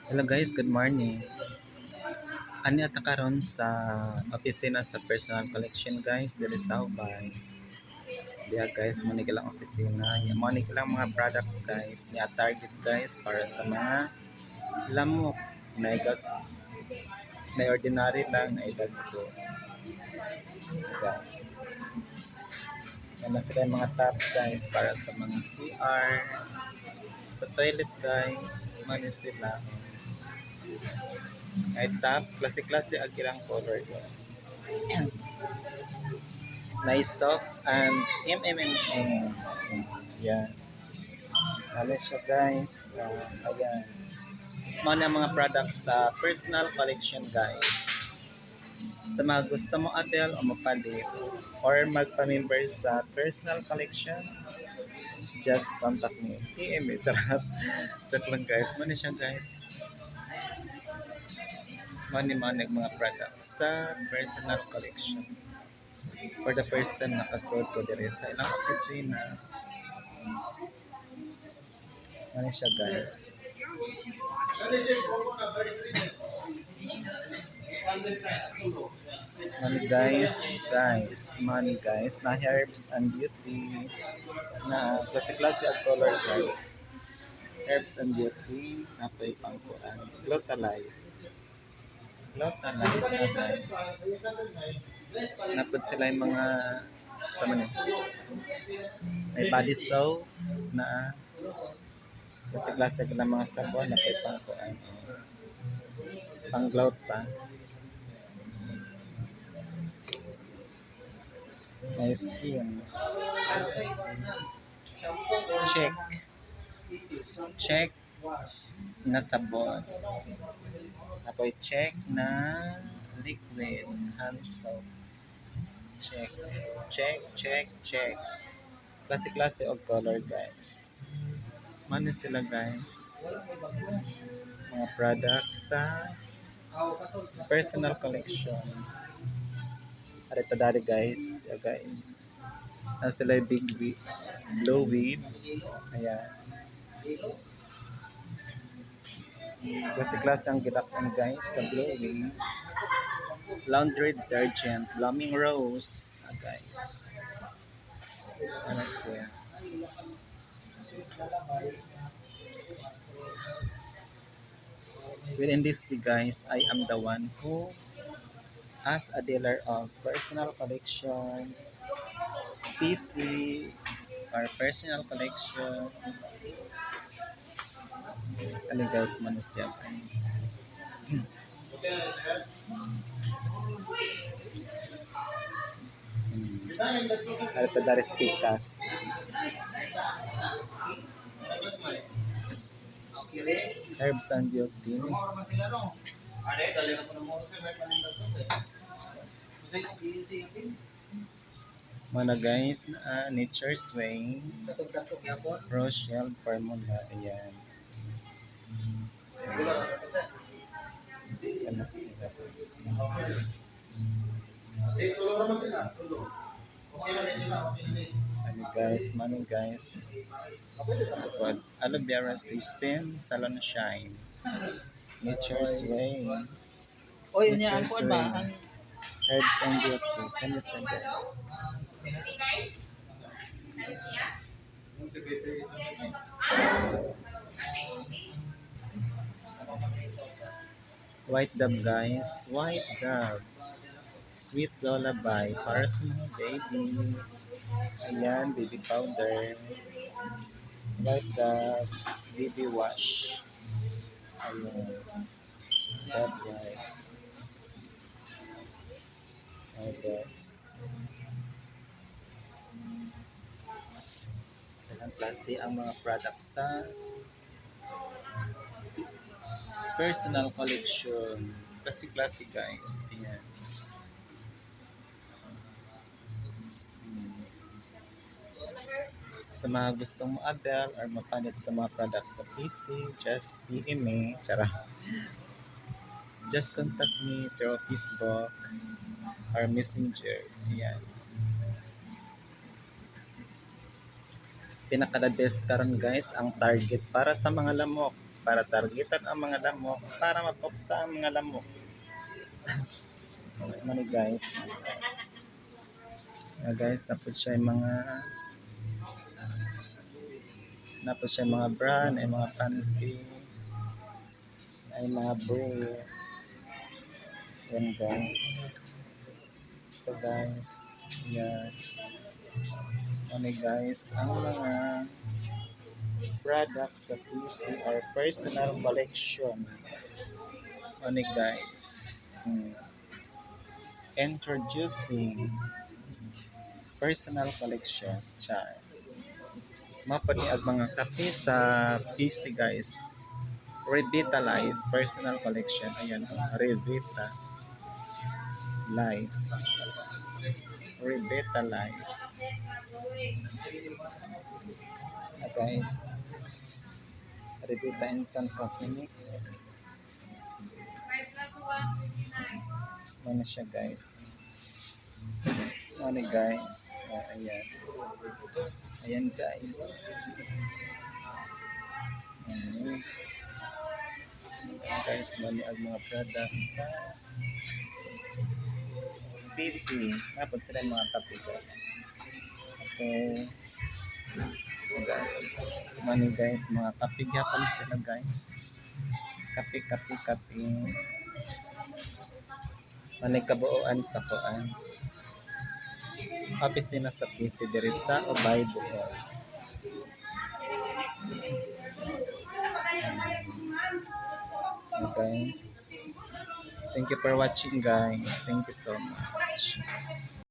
Hello guys, good morning. Ani ata karon sa opisina sa personal collection guys, diri sa Ubay. Diya guys, mo ni kilang opisina. Mo ni kilang mga products guys, niya target guys para sa mga lamok na igag na ordinary lang na idagko. Guys. Yan sila yung mga tap guys para sa mga CR, sa toilet guys, mani sila. Ay tap, klase-klase ang ilang color guys. Nice soft and MMMM. Yan. Ano siya guys. Ayan. Mga mga products sa personal collection guys. Sa mga gusto mo avail o mapalit or magpa-member sa personal collection, just contact me. PM me. Sarap. Joke lang guys. Muna siya guys. Money mga products sa personal collection. For the first time nakasuot ko dire sa ilang opisina. Ano siya guys? Money guys, na herbs and beauty, na klase-klase ang color guys. Herbs and beauty, napoy pangkuan. Glotalite na guys. Napod sila yung mga sama niyo. May body soap na klase-klase ng mga sabon na pay pangkuan. Pang-gloat pa. May skin. Check na sabon. Apoy check na liquid hand soap. Check. Klase-klase og color guys. Mano sila guys? Mga products sa personal collection. Arita dari guys. Yeah, guys. Ano sila yung big blow wave. Ayan. Klase-klase ang gidakon guys sa blow wave. Laundry detergent. Blooming rose. Guys. Ano siya? Within this guys, I am the one who as a dealer of personal collection, PC, or personal collection. Ano guys, manisya guys. Ano pa dari spikas. Herbs and beauty. Mana guys, Nature's Way, Rochelle Formula, ayan. Anak sila. Ano guys, money guys. Aloe vera system, salon shine. Nature's Way. O yun niya, ang kuwan ba? Ang Herbs and beauty. Kamusta guys? White Dove guys. White Dove. Sweet lullaby para sa mga baby. Ayan, baby powder. White Dove. Baby wash. Ayan. Dove white. Ayan guys. Ilang klase ang mga products sa personal collection. Klase-klase guys. Ayan. Sa mga gustong mo-avail or mapanit sa mga products sa PC, just PM me. Tsara. Just contact me through Facebook or Messenger. Ayan. Pinaka-the best karon guys ang target para sa mga lamok. para targetan ang mga lamok para mapuksa ang mga lamok. Ano guys? Guys, tapos siya yung mga brand, ay mga panty, ay mga brief. Yan guys. Ito guys. Yan. Ano guys, ang mga products sa PC or personal collection. Ano guys. Introducing personal collection. Chas. Mapaniag mga kape sa PC guys. Revita Life personal collection. Ayan, Revita Life. Revita Life. Guys, Revita Instant Coffee Mix. Ano siya guys? Ano guys? Ayan. Ayan guys. Ayan. Guys, mali ang mga products sa PC. Dapat sila yung mga kape guys. Okay. Guys. Mani guys, mga kape gyapon sila guys. Kape. Mani kabuuan sa kuan. Opisina sa PC diri sa Obay Bohol. Guys. Thank you for watching guys. Thank you so much.